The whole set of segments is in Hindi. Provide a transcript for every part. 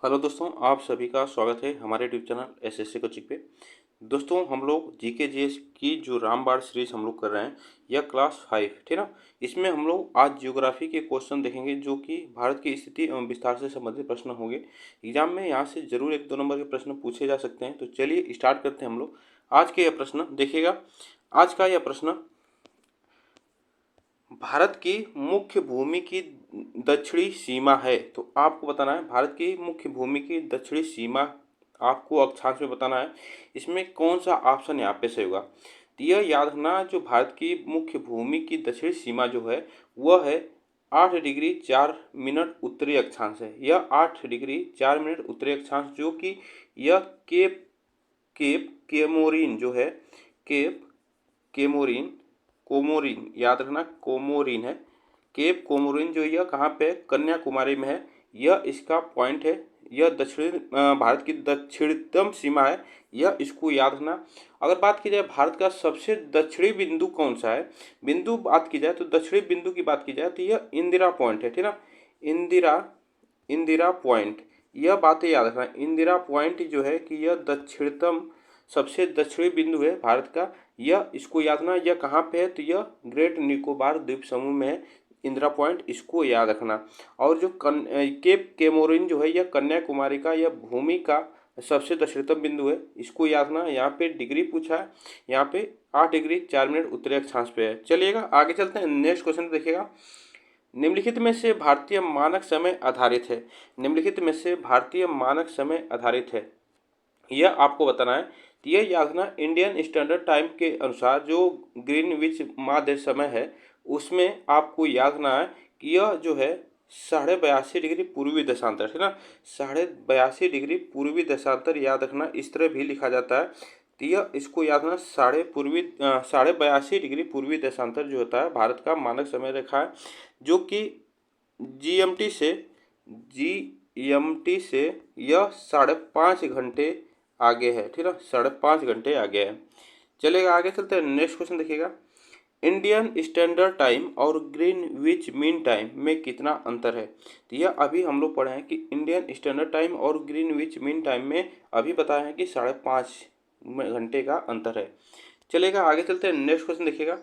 हेलो दोस्तों, आप सभी का स्वागत है हमारे यूट्यूब चैनल एसएससी कोचिंग पे। दोस्तों, हम लोग जीके जीएस की जो रामबाण सीरीज हम लोग कर रहे हैं, यह क्लास 5, ठीक ना। इसमें हम लोग आज ज्योग्राफी के क्वेश्चन देखेंगे जो कि भारत की स्थिति एवं विस्तार से संबंधित प्रश्न होंगे। एग्जाम में यहाँ से जरूर 1-2 नंबर के प्रश्न पूछे जा सकते हैं। तो चलिए स्टार्ट करते हैं हम लोग। आज के यह प्रश्न देखिएगा। आज का यह प्रश्न, भारत की मुख्य भूमि की दक्षिणी सीमा है। तो आपको बताना है भारत की मुख्य भूमि की दक्षिणी सीमा, आपको अक्षांश में बताना है। इसमें कौन सा ऑप्शन यहाँ पे सही होगा। तो यह याद रखना, जो भारत की मुख्य भूमि की दक्षिणी सीमा जो है वह है 8 डिग्री 4 मिनट उत्तरी अक्षांश है। यह 8 डिग्री 4 मिनट उत्तरी अक्षांश, जो कि यह केप केप केमोरिन जो है, केप केमोरिन कोमोरिन, याद रखना कोमोरिन है। केप कोमोरिन जो यह कहाँ पे है, कन्याकुमारी में है। यह इसका पॉइंट है। यह भारत की दक्षिणतम सीमा है। यह इसको याद रखना। अगर बात की जाए भारत का सबसे दक्षिणी बिंदु कौन सा है, बिंदु बात की जाए तो दक्षिणी बिंदु की बात की जाए तो यह इंदिरा पॉइंट है, ठीक ना। इंदिरा इंदिरा पॉइंट, यह बातें याद रखना। इंदिरा पॉइंट जो है कि यह दक्षिणतम सबसे दक्षिणी बिंदु है भारत का। यह इसको याद रखना। यह कहाँ पे है, तो यह ग्रेट निकोबार द्वीप समूह में है इंदिरा पॉइंट, इसको याद रखना। और जो केप केमोरिन जो है, यह कन्याकुमारी का यह भूमि का सबसे दक्षिणतम बिंदु है, इसको याद रखना। यहाँ पे डिग्री पूछा है, यहाँ पे 8 डिग्री 4 मिनट उत्तरी अक्षांश पे है। चलिएगा आगे चलते हैं। नेक्स्ट क्वेश्चन देखिएगा। निम्नलिखित में से भारतीय मानक समय आधारित है। निम्नलिखित में से भारतीय मानक समय आधारित है, यह आपको बताना है। तो यह याद रखना, इंडियन स्टैंडर्ड टाइम के अनुसार जो ग्रीनविच माध्य समय है, उसमें आपको याद रखना है कि यह जो है 82.5 डिग्री पूर्वी देशांतर, है ना। 82.5 डिग्री पूर्वी देशांतर याद रखना, इस तरह भी लिखा जाता है। तो यह इसको याद रखना, 82.5 डिग्री पूर्वी देशांतर जो होता है भारत का मानक समय रेखा है, जो कि जीएमटी से यह 5.5 घंटे आगे है, ठीक है, 5.5 घंटे आगे है। चलेगा आगे चलते हैं। नेक्स्ट क्वेश्चन देखिएगा। इंडियन स्टैंडर्ड टाइम और ग्रीनविच मीन टाइम में कितना अंतर है। तो यह अभी हम लोग पढ़े हैं कि इंडियन स्टैंडर्ड टाइम और ग्रीनविच मीन टाइम में अभी बताया है कि 5.5 घंटे का अंतर है। चलेगा आगे चलते हैं। नेक्स्ट क्वेश्चन देखिएगा।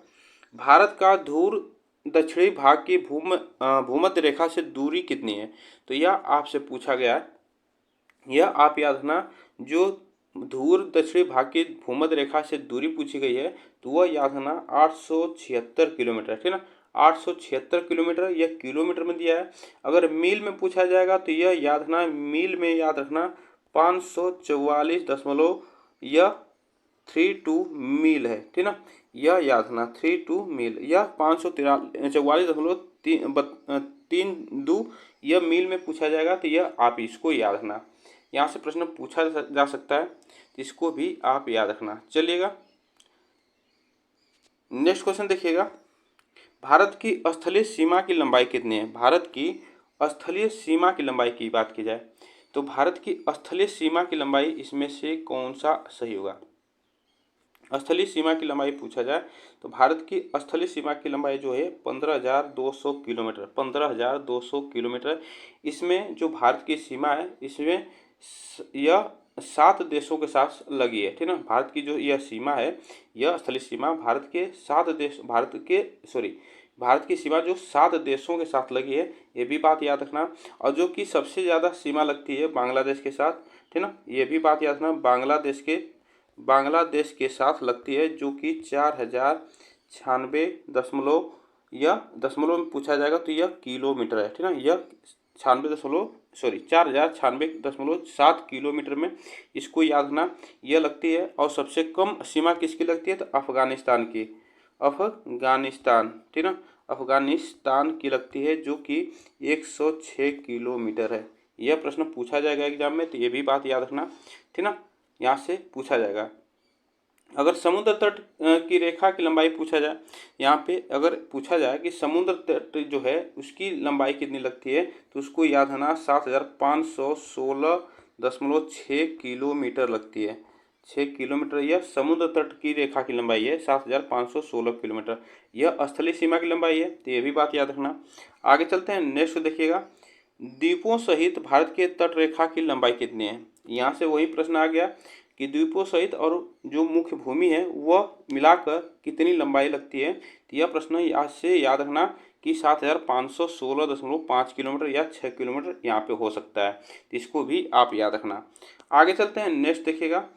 भारत का ध्रुव दक्षिणी भाग की भूमध्य रेखा से दूरी कितनी है। तो यह आपसे पूछा गया है। यह आप याद रखना, जो ध्रुव दक्षिणी भाग की भूमध्य रेखा से दूरी पूछी गई है, तो वह याद रखना 876 किलोमीटर, ठीक है ना। 876 किलोमीटर, यह किलोमीटर में दिया है। अगर मील में पूछा जाएगा तो यह याद रखना, मील में याद रखना 544 दशमलव यह 32 मील है, ठीक ना। यह याद रखना 32 मील, यह 544.32 यह मील में पूछा जाएगा। तो यह आप इसको याद रखना। यहाँ से प्रश्न पूछा जा सकता है, तो इसको भी आप याद रखना। चलिएगा नेक्स्ट क्वेश्चन देखिएगा। भारत की स्थलीय सीमा की लंबाई कितनी है। भारत की स्थलीय सीमा की लंबाई की बात की जाए तो भारत की स्थलीय सीमा की लंबाई इसमें से कौन सा सही होगा। स्थलीय सीमा की लंबाई पूछा जाए तो भारत की स्थलीय सीमा की लंबाई जो है 15,200 किलोमीटर, 15,200 किलोमीटर। इसमें जो भारत की सीमा है, इसमें यह 7 देशों के साथ लगी है, ठीक ना। भारत की जो यह सीमा है, यह स्थलीय सीमा भारत के 7 देश भारत की सीमा जो 7 देशों के साथ लगी है, ये भी बात याद रखना। और जो कि सबसे ज़्यादा सीमा लगती है बांग्लादेश के साथ, ठीक ना, ये भी बात याद रखना। बांग्लादेश के साथ लगती है, जो कि 4096 दशमलव, यह दशमलव में पूछा जाएगा तो यह किलोमीटर है, ठीक ना। यह 4096.7 किलोमीटर में, इसको याद रखना, यह लगती है। और सबसे कम सीमा किसकी लगती है, तो अफगानिस्तान की, ठीक ना, अफगानिस्तान की लगती है, जो कि 106 किलोमीटर है। यह प्रश्न पूछा जाएगा एग्जाम में, तो ये भी बात याद रखना, ठीक ना, यहाँ से पूछा जाएगा। अगर समुद्र तट की रेखा की लंबाई पूछा जाए, यहाँ पे अगर पूछा जाए कि समुद्र तट जो है उसकी लंबाई कितनी लगती है, तो उसको याद रखना 7,516.6 किलोमीटर लगती है। 6 किलोमीटर यह समुद्र तट की रेखा की लंबाई है, 7,516 किलोमीटर। यह स्थलीय सीमा की लंबाई है, तो ये भी बात याद रखना। आगे चलते हैं। नेक्स्ट देखिएगा। द्वीपों सहित भारत के तट रेखा की लंबाई कितनी है? यहाँ से वही प्रश्न आ गया कि द्वीपों सहित और जो मुख्य भूमि है वह मिलाकर कितनी लंबाई लगती है। तो यह प्रश्न यहाँ से याद रखना कि 7516.5 किलोमीटर या 6 किलोमीटर यहाँ पे हो सकता है। तो इसको भी आप याद रखना। आगे चलते हैं, नेक्स्ट देखिएगा,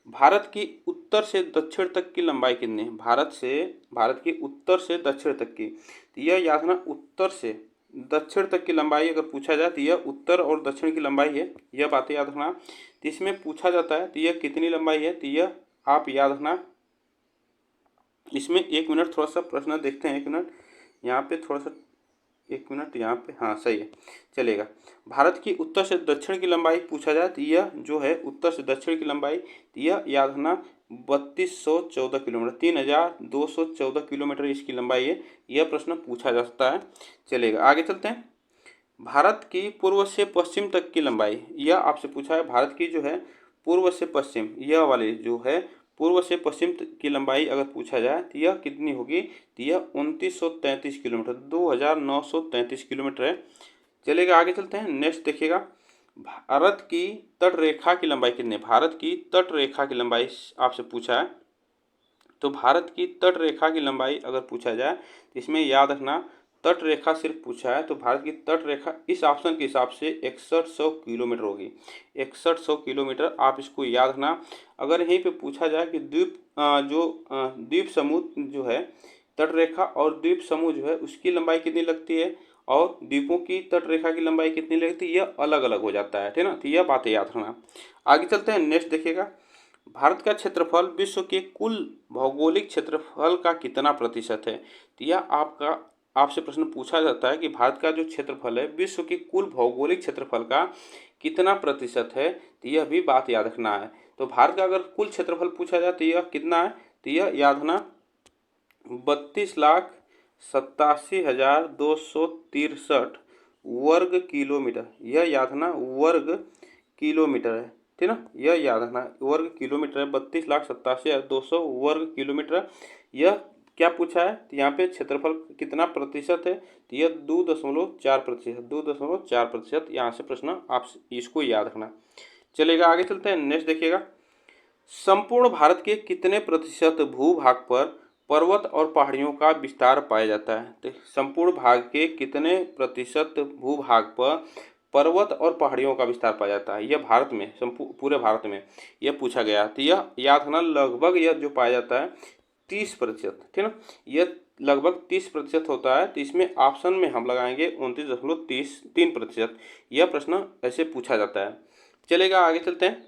भारत की उत्तर से दक्षिण तक की लंबाई कितनी है? भारत की उत्तर से दक्षिण तक की, तो यह याद रखना, उत्तर से दक्षिण तक की लंबाई अगर पूछा जाए तो यह उत्तर और दक्षिण की लंबाई है, यह बातें याद रखना। तो इसमें पूछा जाता है तो यह कितनी लंबाई है, तो यह आप याद रखना। इसमें 1 मिनट थोड़ा सा प्रश्न देखते हैं, 1 मिनट यहाँ पे थोड़ा सा, 1 मिनट यहाँ पे, हाँ सही है, चलेगा। भारत की उत्तर से दक्षिण की लंबाई पूछा जाए तो यह जो है उत्तर से दक्षिण की लंबाई, यह याद रखना 3214 किलोमीटर, 3214 किलोमीटर इसकी लंबाई है। यह प्रश्न पूछा जा सकता है। चलेगा, आगे चलते हैं। भारत की पूर्व से पश्चिम तक की लंबाई, यह आपसे पूछा है। भारत की जो है पूर्व से पश्चिम, यह वाली जो है पूर्व से पश्चिम की लंबाई अगर पूछा जाए तो यह कितनी होगी, तो यह 2933 किलोमीटर, 2933 किलोमीटर है। चलेगा, आगे चलते हैं, नेक्स्ट देखिएगा, भारत की तट रेखा की लंबाई कितनी है? भारत की तट रेखा की लंबाई आपसे पूछा है। तो भारत की तट रेखा की लंबाई अगर पूछा जाए तो इसमें याद रखना, तट रेखा सिर्फ पूछा है तो भारत की तट रेखा इस ऑप्शन के हिसाब से 6100 किलोमीटर होगी, 6100 किलोमीटर, आप इसको याद रखना। अगर यहीं पे पूछा जाए कि द्वीप समूह जो है, तट रेखा और द्वीप समूह जो है उसकी लंबाई कितनी लगती है और द्वीपों की तट रेखा की लंबाई कितनी लगती है, यह अलग अलग हो जाता है, ठीक ना। तो यह बातें याद रखना। आगे चलते हैं, नेक्स्ट देखिएगा, भारत का क्षेत्रफल विश्व के कुल भौगोलिक क्षेत्रफल का कितना प्रतिशत है? तो यह आपसे प्रश्न पूछा जाता है कि भारत का जो क्षेत्रफल है विश्व के कुल भौगोलिक क्षेत्रफल का कितना प्रतिशत है, तो यह भी बात याद रखना है। तो भारत का अगर कुल क्षेत्रफल पूछा जाए तो यह कितना है, तो यह याद रखना 32,87,263 वर्ग किलोमीटर, यह याद रखना वर्ग किलोमीटर है, ठीक ना। यह याद रखना वर्ग किलोमीटर है, 32,87,200 वर्ग किलोमीटर। यह क्या पूछा है, तो यहाँ पे क्षेत्रफल कितना प्रतिशत है, तो यह 2.4%, 2.4%, यहाँ से प्रश्न आप इसको याद रखना। चलेगा, आगे चलते हैं, नेक्स्ट देखिएगा, संपूर्ण भारत के कितने प्रतिशत भूभाग पर पर्वत और पहाड़ियों का विस्तार पाया जाता है? तो संपूर्ण भाग के कितने प्रतिशत भूभाग पर पर्वत और पहाड़ियों का विस्तार पाया जाता है, यह भारत में, पूरे भारत में यह पूछा गया। तो यह याद रखना, लगभग यह जो पाया जाता है 30%, ठीक ना, यह लगभग 30% होता है। तो इसमें ऑप्शन में हम लगाएंगे 29.3%, यह प्रश्न ऐसे पूछा जाता है। चलेगा, आगे चलते हैं,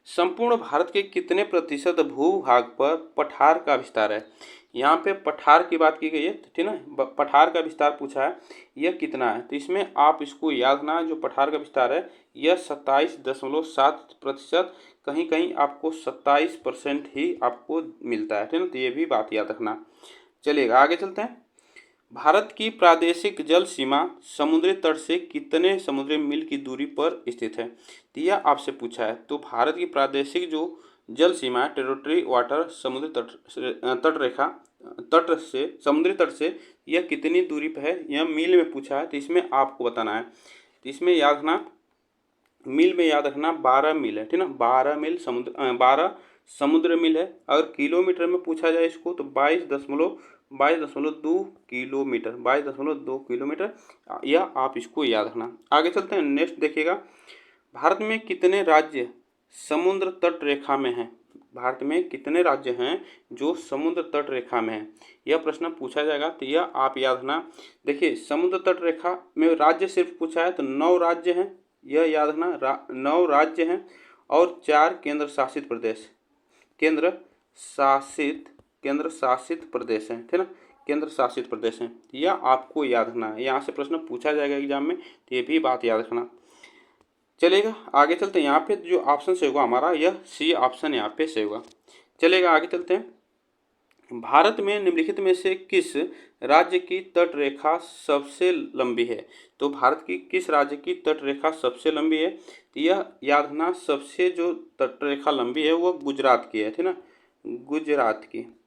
संपूर्ण भारत के कितने प्रतिशत भूभाग पर पठार का विस्तार है? यहाँ पे पठार की बात की गई है, ठीक ना, पठार का विस्तार पूछा है, यह कितना है, तो इसमें आप इसको याद रखना, जो पठार का विस्तार है यह 27.7%, कहीं कहीं आपको 27% ही आपको मिलता है, ठीक ना, तो ये भी बात याद रखना। चलिएगा, आगे चलते हैं, भारत की प्रादेशिक जल सीमा समुद्री तट से कितने समुद्री मील की दूरी पर स्थित है? तो यह आपसे पूछा है। तो भारत की प्रादेशिक जो जल सीमा है, टेरिटरी वाटर, समुद्री तट रेखा, तट से, समुद्री तट से यह कितनी दूरी पर है, यह मील में पूछा है, तो इसमें आपको बताना है। तो इसमें याद रखना, मील में याद रखना 12 मील है, ठीक ना, 12 मील बारह समुद्र मील है। अगर किलोमीटर में पूछा जाए इसको तो 22.2 किलोमीटर, 22.2 किलोमीटर, यह आप इसको याद रखना। आगे चलते हैं, नेक्स्ट देखिएगा, भारत में कितने राज्य समुद्र तट रेखा में हैं? भारत में कितने राज्य हैं जो समुद्र तट रेखा में हैं, यह प्रश्न पूछा जाएगा। तो यह आप याद रखना। देखिए, समुद्र तट रेखा में राज्य सिर्फ पूछा है तो 9 राज्य हैं, यह याद रखना, 9 राज्य हैं और 4 केंद्र शासित प्रदेश, केंद्र शासित प्रदेश हैं, ठीक ना, केंद्र शासित प्रदेश हैं, यह आपको याद रखना है। यहाँ से प्रश्न पूछा जाएगा एग्जाम में, तो ये भी बात याद रखना। चलेगा, आगे चलते हैं, यहाँ पे जो ऑप्शन से होगा हमारा, यह सी ऑप्शन यहाँ पे से होगा। चलेगा, आगे चलते हैं, भारत में निम्नलिखित में से किस राज्य की तट रेखा सबसे लंबी है? तो भारत की किस राज्य की तट रेखा सबसे लंबी है? तो यह याद रखना, सबसे जो तट रेखा लंबी है वो गुजरात की है, ठीक ना,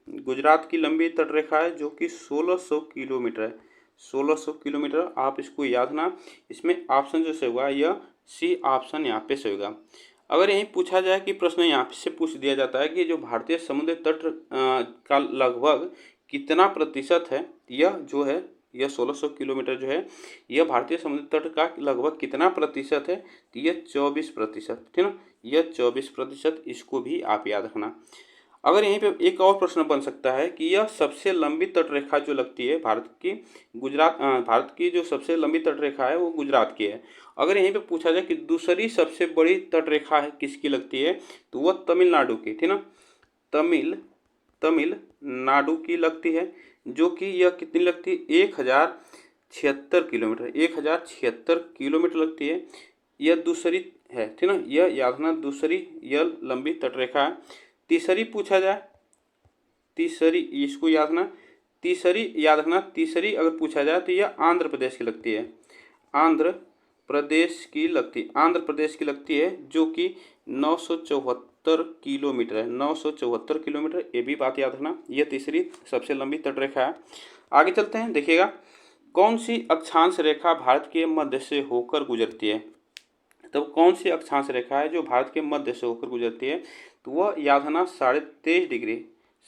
गुजरात की लंबी तट रेखा है जो कि 1600 किलोमीटर है, 1600 किलोमीटर। आप इसको याद रखना। इसमें ऑप्शन जो से होगा यह सी ऑप्शन यहाँ पे से होगा। अगर यहीं पूछा जाए कि प्रश्न यहाँ से पूछ दिया जाता है कि जो भारतीय समुद्र तट का लगभग कितना प्रतिशत है, यह जो है यह 1600 किलोमीटर जो है यह भारतीय समुद्र तट का लगभग कितना प्रतिशत है, तो यह 24%, ठीक ना, यह 24%। इसको भी आप याद रखना। अगर यहीं पे एक और प्रश्न बन सकता है कि यह सबसे लंबी तट रेखा जो लगती है भारत की, भारत की जो सबसे लंबी तट रेखा है वो गुजरात की है। अगर यहीं पे पूछा जाए कि दूसरी सबसे बड़ी तट रेखा है किसकी लगती है, तो वह तमिलनाडु की, ठीक ना, तमिलनाडु की लगती है, जो कि यह कितनी लगती है, 1076 किलोमीटर, 1076 किलोमीटर लगती है। यह दूसरी है, ठीक ना, यह याद रखना, दूसरी यह लंबी तटरेखा है। तीसरी पूछा जाए, तीसरी इसको याद रखना, तीसरी याद रखना, तीसरी अगर पूछा जाए तो यह आंध्र प्रदेश की लगती है, आंध्र प्रदेश की लगती है, जो कि 974 किलोमीटर है, 974 किलोमीटर। ये भी बात याद रखना, यह तीसरी सबसे लंबी तटरेखा है। आगे चलते हैं, देखिएगा कौन सी अक्षांश रेखा भारत के मध्य से होकर गुजरती है। तो कौन सी अक्षांश रेखा है जो भारत के मध्य से होकर गुजरती है, तो वह याद रखना 23.5 डिग्री,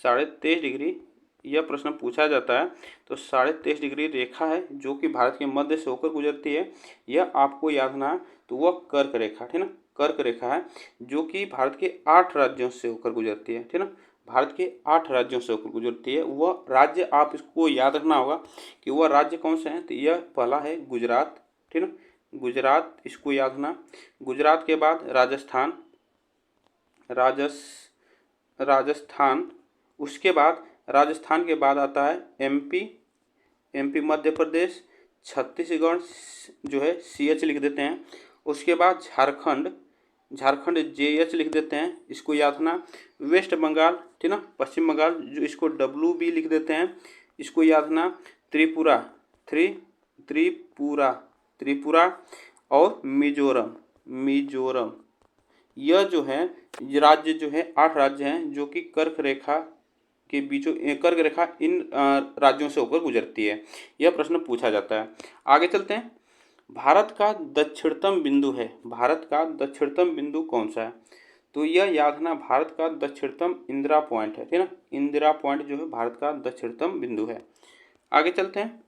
23.5 डिग्री यह प्रश्न पूछा जाता है। तो 23.5 डिग्री रेखा है जो कि भारत के मध्य से होकर गुजरती है, यह आपको याद रखना है। तो वह कर्क रेखा, ठीक ना, कर्क रेखा है जो कि भारत के 8 राज्यों से होकर गुजरती है, ठीक ना, भारत के 8 राज्यों से होकर गुजरती है। वह राज्य आप इसको याद रखना होगा कि वह राज्य कौन से हैं, तो यह पहला है गुजरात, ठीक ना, गुजरात, इसको याद रखना। गुजरात के बाद राजस्थान, राजस्थान, उसके बाद राजस्थान के बाद आता है एमपी मध्य प्रदेश, छत्तीसगढ़ जो है CH लिख देते हैं। उसके बाद झारखंड JH लिख देते हैं, इसको याद रखना। वेस्ट बंगाल, ठीक ना, पश्चिम बंगाल जो इसको WB लिख देते हैं, इसको याद रखना। त्रिपुरा और मिजोरम, यह जो है राज्य जो है 8 राज्य हैं जो कि कर्क रेखा के बीचों, कर्क रेखा इन राज्यों से होकर गुजरती है। यह प्रश्न पूछा जाता है। आगे चलते हैं, भारत का दक्षिणतम बिंदु कौन सा है, तो यह याद रखना, भारत का दक्षिणतम इंदिरा पॉइंट है, ठीक ना, इंदिरा पॉइंट जो है भारत का दक्षिणतम बिंदु है। आगे चलते हैं,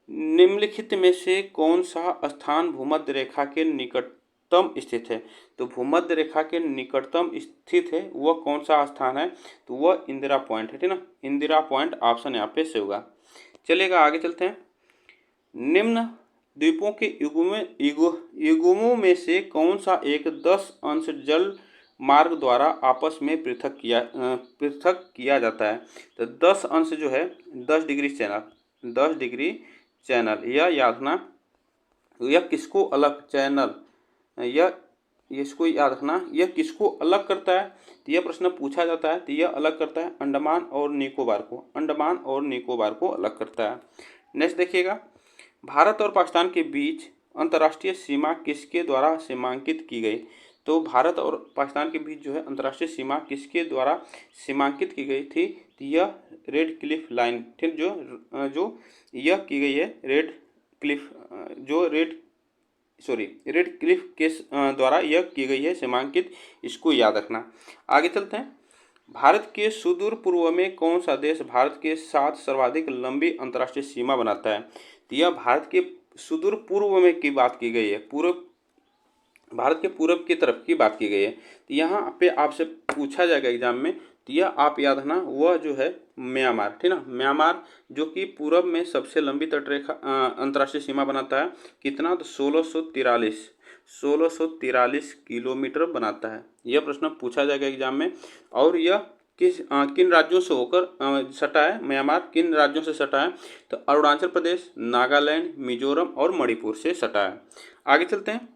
निम्नलिखित में से कौन सा स्थान भूमध्य रेखा के निकटतम स्थित है, तो भूमध्य रेखा के निकटतम स्थित है वह कौन सा स्थान है, तो वह इंदिरा पॉइंट है, ठीक ना, इंदिरा पॉइंट ऑप्शन यहाँ पे से होगा। चलिएगा आगे चलते हैं, निम्न द्वीपों के युग्मों में से कौन सा एक 10 अंश जल मार्ग द्वारा आपस में पृथक किया जाता है, तो 10 अंश जो है 10 डिग्री चैनल, यह याद रखना, यह किसको अलग चैनल, यह इसको याद रखना, यह किसको अलग करता है, तो यह प्रश्न पूछा जाता है। तो यह अलग करता है अंडमान और निकोबार को अलग करता है। नेक्स्ट देखिएगा, भारत और पाकिस्तान के बीच अंतर्राष्ट्रीय सीमा किसके द्वारा सीमांकित की गई, तो भारत और पाकिस्तान के बीच जो है अंतर्राष्ट्रीय सीमा किसके द्वारा सीमांकित की गई थी, तो यह रेड क्लिफ लाइन, ठीक, जो यह की गई है रेड क्लिफ के द्वारा यह की गई है सीमांकित, इसको याद रखना। आगे चलते हैं, भारत के सुदूर पूर्व में कौन सा देश भारत के साथ सर्वाधिक लंबी अंतर्राष्ट्रीय सीमा बनाता है, तो यह भारत के सुदूर पूर्व में की बात की गई है, भारत के पूर्व की तरफ की बात की गई है। तो यहाँ पे आपसे पूछा जाएगा एग्जाम में, तो यह आप याद रखना, वह जो है म्यांमार, ठीक ना, म्यांमार जो कि पूरब में सबसे लंबी तटरेखा अंतर्राष्ट्रीय सीमा बनाता है, कितना, तो 1643 किलोमीटर बनाता है। यह प्रश्न पूछा जाएगा एग्जाम में। और यह किन राज्यों से होकर सटा है, म्यांमार किन राज्यों से सटा है, तो अरुणाचल प्रदेश, नागालैंड, मिजोरम और मणिपुर से सटा है। आगे चलते हैं,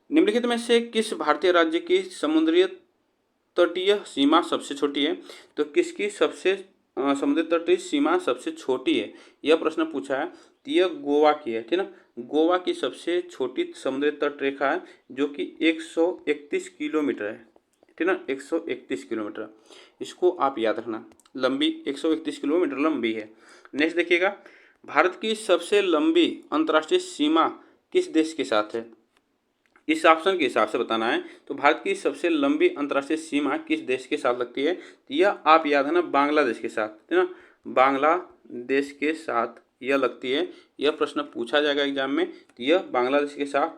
निम्नलिखित में से किस भारतीय राज्य की समुद्रीय तटीय सीमा सबसे छोटी है, तो किसकी समुद्री तटीय सीमा सबसे छोटी है, यह प्रश्न पूछा है। तो यह गोवा की है, ठीक ना, गोवा की सबसे छोटी समुद्री तट रेखा है जो कि 131 किलोमीटर है, ठीक ना, 131 किलोमीटर, इसको आप याद रखना, लंबी 131 किलोमीटर लंबी है। नेक्स्ट देखिएगा, भारत की सबसे लंबी अंतर्राष्ट्रीय सीमा किस देश के साथ है? इस ऑप्शन के हिसाब से बताना है। तो भारत की सबसे लंबी अंतर्राष्ट्रीय सीमा किस देश के साथ लगती है? तो यह आप याद है ना, बांग्लादेश के साथ, है ना, बांग्लादेश के साथ यह लगती है। यह प्रश्न पूछा जाएगा एग्जाम में। तो यह बांग्लादेश के साथ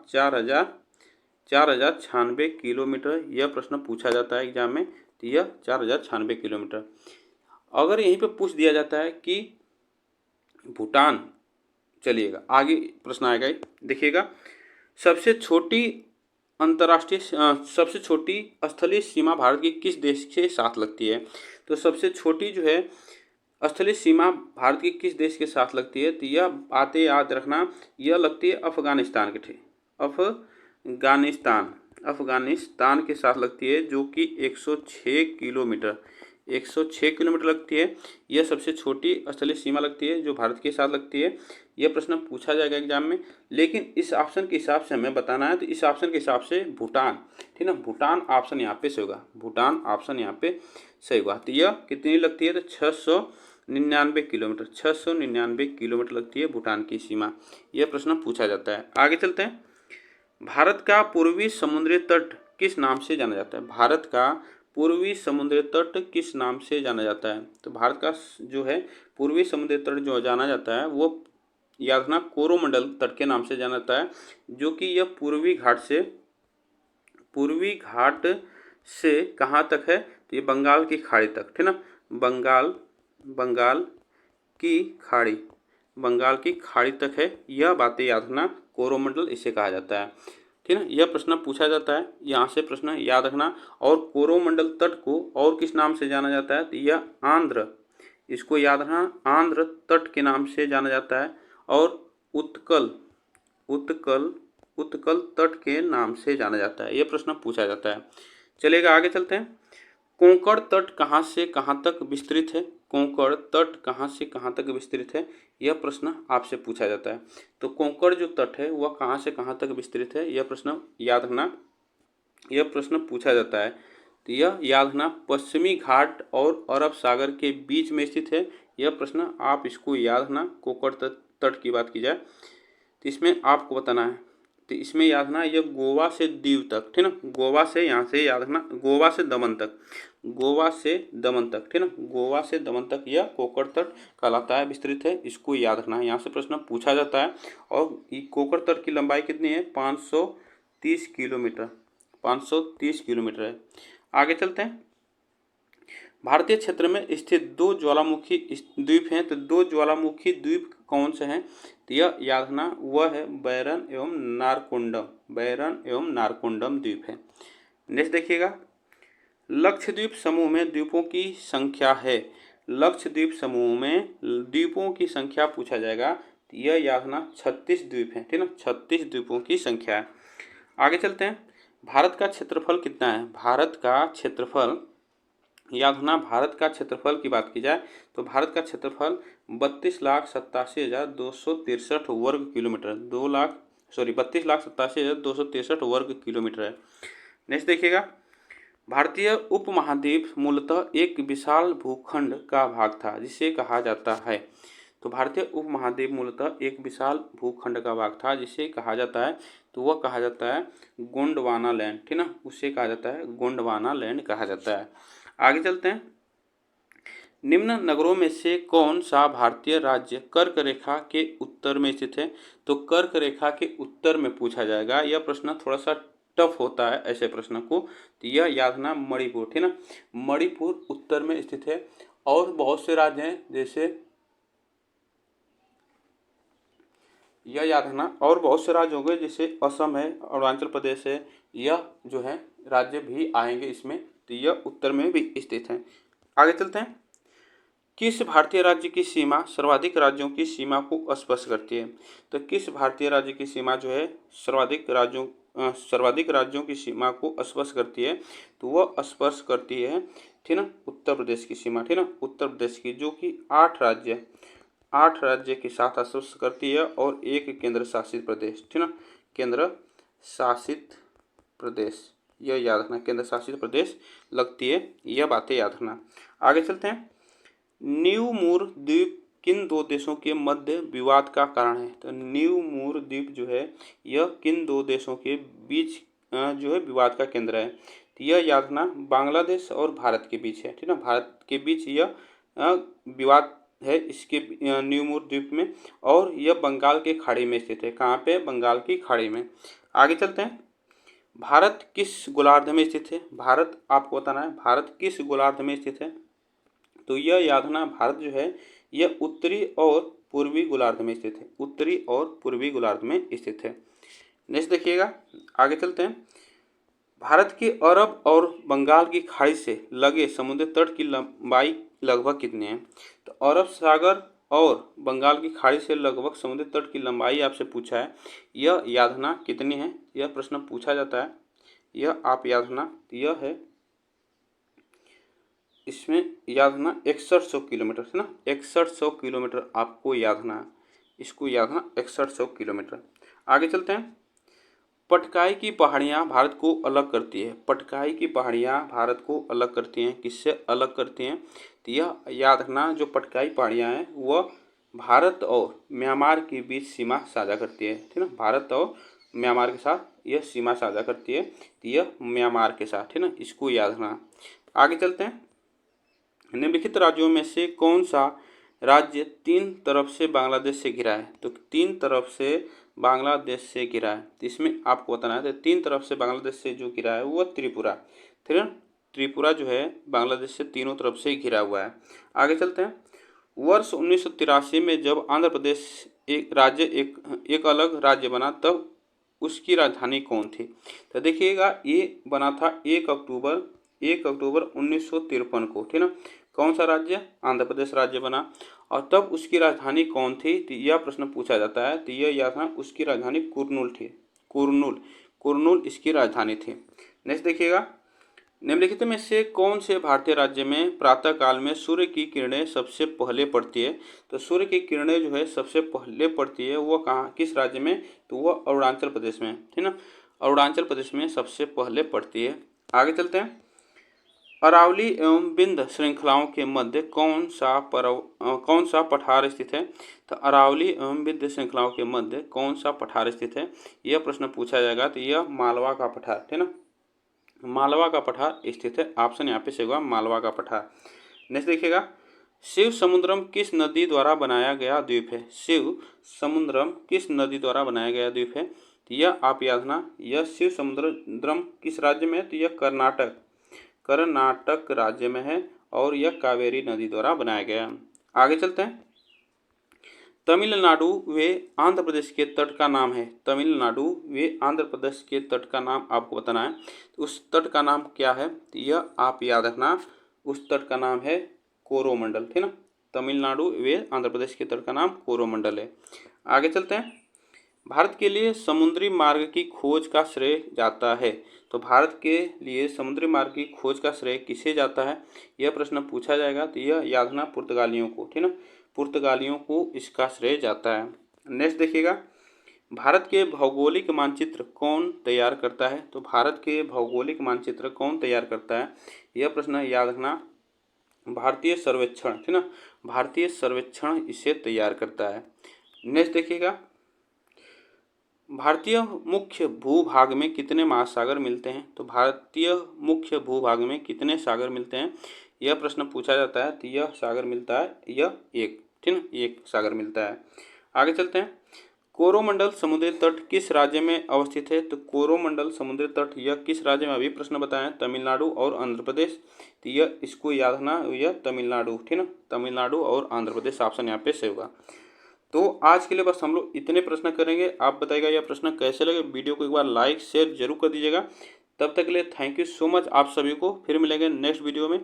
4096 किलोमीटर यह प्रश्न पूछा जाता है एग्जाम में। तो यह 4096 किलोमीटर। अगर यहीं पे पूछ दिया जाता है कि भूटान, चलिएगा आगे प्रश्न आएगा, देखिएगा। सबसे छोटी सबसे छोटी स्थलीय सीमा भारत की किस देश के साथ लगती है? तो सबसे छोटी जो है स्थलीय सीमा भारत की किस देश के साथ लगती है? तो यह बातें याद रखना, यह लगती है अफगानिस्तान के थे, अफगानिस्तान के साथ लगती है, जो कि 106 किलोमीटर लगती है। यह सबसे छोटी स्थलीय सीमा लगती है जो भारत के साथ लगती है। यह प्रश्न पूछा जाएगा एग्जाम में। लेकिन इस ऑप्शन के हिसाब से हमें बताना है, तो इस ऑप्शन के हिसाब से भूटान, ठीक है ना, भूटान ऑप्शन यहाँ पे सही होगा, भूटान ऑप्शन यहाँ पे सही होगा। तो यह कितनी लगती है? तो 699 किलोमीटर, 699 किलोमीटर लगती है भूटान की सीमा। यह प्रश्न पूछा जाता है। आगे चलते हैं। भारत का पूर्वी समुद्री तट किस नाम से जाना जाता है? भारत का पूर्वी समुद्री तट किस नाम से जाना जाता है? तो भारत का जो है पूर्वी समुद्री तट जो जाना जाता है वो याद रखना कोरोमंडल तट के नाम से जाना जाता है, जो कि यह पूर्वी घाट से कहाँ तक है? तो ये बंगाल की खाड़ी तक, ठीक ना, बंगाल की खाड़ी, बंगाल की खाड़ी तक है। यह बातें याद रखना, कोरोमंडल इसे कहा जाता है, ठीक है। यह प्रश्न पूछा जाता है, यहाँ से प्रश्न याद रखना। और कोरोमंडल तट को और किस नाम से जाना जाता है? तो यह आंध्र, इसको याद रखना, आंध्र तट के नाम से जाना जाता है। और उत्कल उत्कल उत्कल तट के नाम से जाना जाता है। यह प्रश्न पूछा जाता है। चलिएगा आगे चलते हैं। कोंकण तट कहाँ से कहाँ तक विस्तृत है? कोंकण तट कहाँ से कहाँ तक विस्तृत है? यह प्रश्न आपसे पूछा जाता है। तो कोंकण जो तट है वह कहाँ से कहाँ तक विस्तृत है? यह प्रश्न याद रखना, यह प्रश्न पूछा जाता है। तो यह याद रखना पश्चिमी घाट और अरब सागर के बीच में स्थित है। यह प्रश्न आप इसको याद रखना, कोंकण तट की बात की जाए तो इसमें आपको बताना है। तो इसमें याद रखना यह गोवा से दीव तक, ठीक ना, गोवा से यहाँ से याद रखना, गोवा से दमन तक, गोवा से दमन तक, ठीक ना, गोवा से दमन तक यह कोंकण तट कहलाता है, विस्तृत है। इसको याद रखना है, यहाँ से प्रश्न पूछा जाता है। और कोंकण तट की लंबाई कितनी है? 530 किलोमीटर, 530 किलोमीटर है। आगे चलते हैं। भारतीय क्षेत्र में स्थित दो ज्वालामुखी द्वीप हैं, तो दो ज्वालामुखी द्वीप कौन से हैं? तो यह याद रखना वह है बैरन एवं नारकोंडम, बैरन एवं नारकोंडम द्वीप है। नेक्स्ट देखिएगा, लक्षद्वीप समूह में द्वीपों की संख्या है। लक्षद्वीप समूह में द्वीपों की संख्या पूछा जाएगा, तो यह याद रखना 36 द्वीप है, ठीक ना, 36 द्वीपों की संख्या है। आगे चलते हैं। भारत का क्षेत्रफल कितना है? भारत का क्षेत्रफल याद रखना, भारत का क्षेत्रफल की बात की जाए तो भारत का क्षेत्रफल 32,87,263 वर्ग किलोमीटर, 32,87,263 वर्ग किलोमीटर है। नेक्स्ट देखिएगा, भारतीय उपमहाद्वीप मूलतः एक विशाल भूखंड का भाग था जिसे कहा जाता है। तो भारतीय उपमहाद्वीप मूलतः एक विशाल भूखंड का भाग था जिसे कहा जाता है, तो वह कहा जाता है गोंडवाना लैंड, ठीक ना, उसे कहा जाता है गोंडवाना लैंड कहा जाता है। आगे चलते हैं। निम्न नगरों में से कौन सा भारतीय राज्य कर्क रेखा के उत्तर में स्थित है? तो कर्क रेखा के उत्तर में पूछा जाएगा। यह प्रश्न थोड़ा सा टफ होता है ऐसे प्रश्न को, तो यह याद रखना मणिपुर, ठीक ना, मणिपुर उत्तर में स्थित है। और बहुत से राज्य हैं, जैसे यह याद रखना, और बहुत से राज्य होंगे जैसे असम है, अरुणाचल प्रदेश है, यह जो है राज्य भी आएंगे इसमें, तो यह उत्तर में भी स्थित है। आगे चलते हैं। किस भारतीय राज्य की सीमा सर्वाधिक राज्यों की सीमा को स्पर्श करती है? तो किस भारतीय राज्य की सीमा जो है सर्वाधिक राज्यों की सीमा को स्पर्श करती है? तो वह स्पर्श करती है, ठीक ना, उत्तर प्रदेश की सीमा, ठीक ना, उत्तर प्रदेश की, जो कि 8 राज्य के साथ स्पर्श करती है और एक केंद्र शासित प्रदेश, ठीक ना, केंद्र शासित प्रदेश, यह याद रखना, केंद्र शासित प्रदेश लगती है, यह बातें याद रखना। आगे चलते हैं। न्यू मूर द्वीप किन दो देशों के मध्य विवाद का कारण है? तो न्यू मूर द्वीप जो है यह किन दो देशों के बीच जो है विवाद का केंद्र है? तो यह याद रखना बांग्लादेश और भारत के बीच है, ठीक है ना। भारत के बीच यह विवाद है इसके न्यू मूर द्वीप में, और यह बंगाल के खाड़ी में स्थित है। कहाँ पे? बंगाल की खाड़ी में। आगे चलते हैं। भारत किस गोलार्ध में स्थित है? भारत आपको बताना है भारत किस गोलार्ध में स्थित है। तो यह याद रखना भारत जो है यह उत्तरी और पूर्वी गोलार्ध में स्थित है। उत्तरी और पूर्वी गोलार्ध में स्थित है। नेक्स्ट देखिएगा, आगे चलते हैं। भारत के अरब और बंगाल की खाड़ी से लगे समुद्री तट की लंबाई लगभग कितनी है? तो अरब सागर और बंगाल की खाड़ी से लगभग समुद्री तट की लंबाई आपसे पूछा है। यह याद रखना कितनी है, यह प्रश्न पूछा जाता है। यह आप याद रखना, यह है इसमें याद रखना 6100 किलोमीटर है ना। 6100 किलोमीटर आपको याद रखना है, इसको याद रखना 6100 किलोमीटर। आगे चलते हैं। पटकाई की पहाड़ियाँ भारत को अलग करती है। पटकाई की पहाड़ियाँ भारत को अलग करती हैं, किससे अलग करती हैं? तो यह याद रखना जो पटकाई पहाड़ियाँ हैं वह भारत और म्यांमार के बीच सीमा साझा करती है, ठीक है ना। भारत और म्यांमार के साथ यह सीमा साझा करती है, तो यह म्यांमार के साथ, है ना, इसको याद रखना। आगे चलते हैं। निम्नलिखित राज्यों में से कौन सा राज्य तीन तरफ से बांग्लादेश से घिरा है? तो तीन तरफ से बांग्लादेश से घिरा है, तो इसमें आपको बताना है। तो तीन तरफ से बांग्लादेश से जो घिरा है वो त्रिपुरा, ठीक है। त्रिपुरा जो है बांग्लादेश से तीनों तरफ से घिरा हुआ है। आगे चलते हैं। वर्ष 1983 में जब आंध्र प्रदेश एक अलग राज्य बना तब उसकी राजधानी कौन थी? तो देखिएगा ये बना था 1 अक्टूबर 1953 को, ठीक है ना। कौन सा राज्य? आंध्र प्रदेश राज्य बना। और तब उसकी राजधानी कौन थी? तो यह प्रश्न पूछा जाता है। तो यह याद था उसकी राजधानी कुरनूल थी। कुरनूल इसकी राजधानी थी। नेक्स्ट देखिएगा। निम्नलिखित में से कौन से भारतीय राज्य में प्रातः काल में सूर्य की किरणें सबसे पहले पड़ती है? तो सूर्य की किरणें जो है सबसे पहले पड़ती है वो कहाँ, किस राज्य में? तो वह अरुणाचल प्रदेश में, ठीक ना। अरुणाचल प्रदेश में सबसे पहले पड़ती है। आगे चलते हैं। अरावली एवं विंध्य श्रृंखलाओं के मध्य कौन सा पठार स्थित है? तो अरावली एवं विंध्य श्रृंखलाओं के मध्य कौन सा पठार स्थित है? यह प्रश्न पूछा जाएगा। तो यह मालवा का पठार, है ना, मालवा का पठार स्थित है। ऑप्शन यहाँ पे से होगा मालवा का पठार। नेक्स्ट देखिएगा। शिव समुद्रम किस नदी द्वारा बनाया गया द्वीप है? शिव समुद्रम किस नदी द्वारा बनाया गया द्वीप है? तो यह आप याद रखना, यह शिव समुद्रम किस राज्य में है? तो यह कर्नाटक राज्य में है, और यह कावेरी नदी द्वारा बनाया गया। आगे चलते हैं। तमिलनाडु व आंध्र प्रदेश के तट का नाम है। तमिलनाडु व आंध्र प्रदेश के तट का नाम आपको बताना है। उस तट का नाम क्या है? तो यह आप याद रखना, उस तट का नाम है कोरोमंडल, ठीक ना। तमिलनाडु व आंध्र प्रदेश के तट का नाम कोरोमंडल है। आगे चलते हैं। भारत के लिए समुद्री मार्ग की खोज का श्रेय जाता है। तो भारत के लिए समुद्री मार्ग की खोज का श्रेय किसे जाता है? यह प्रश्न पूछा जाएगा। तो यह याद रखना पुर्तगालियों को, ठीक ना, पुर्तगालियों को इसका श्रेय जाता है। नेक्स्ट देखिएगा। भारत के भौगोलिक मानचित्र कौन तैयार करता है? तो भारत के भौगोलिक मानचित्र कौन तैयार करता है? यह प्रश्न याद रखना भारतीय सर्वेक्षण, ठीक ना, भारतीय सर्वेक्षण इसे तैयार करता है। नेक्स्ट देखिएगा। भारतीय मुख्य भूभाग में कितने महासागर मिलते हैं? तो भारतीय मुख्य भूभाग में कितने सागर मिलते हैं? यह प्रश्न पूछा जाता है। तो यह सागर मिलता है, यह एक, ठीक है, एक सागर मिलता है। आगे चलते हैं। कोरोमंडल समुद्री तट किस राज्य में अवस्थित है? तो कोरोमंडल समुद्री तट यह किस राज्य में? अभी प्रश्न बताएं, तमिलनाडु और आंध्र प्रदेश। तो यह इसको याद रखना, यह तमिलनाडु, ठीक ना, तमिलनाडु और आंध्र प्रदेश ऑप्शन यहाँ पे सही होगा। तो आज के लिए बस हम लोग इतने प्रश्न करेंगे। आप बताइएगा यह प्रश्न कैसे लगे। वीडियो को एक बार लाइक शेयर जरूर कर दीजिएगा। तब तक के लिए थैंक यू सो मच आप सभी को। फिर मिलेंगे नेक्स्ट वीडियो में।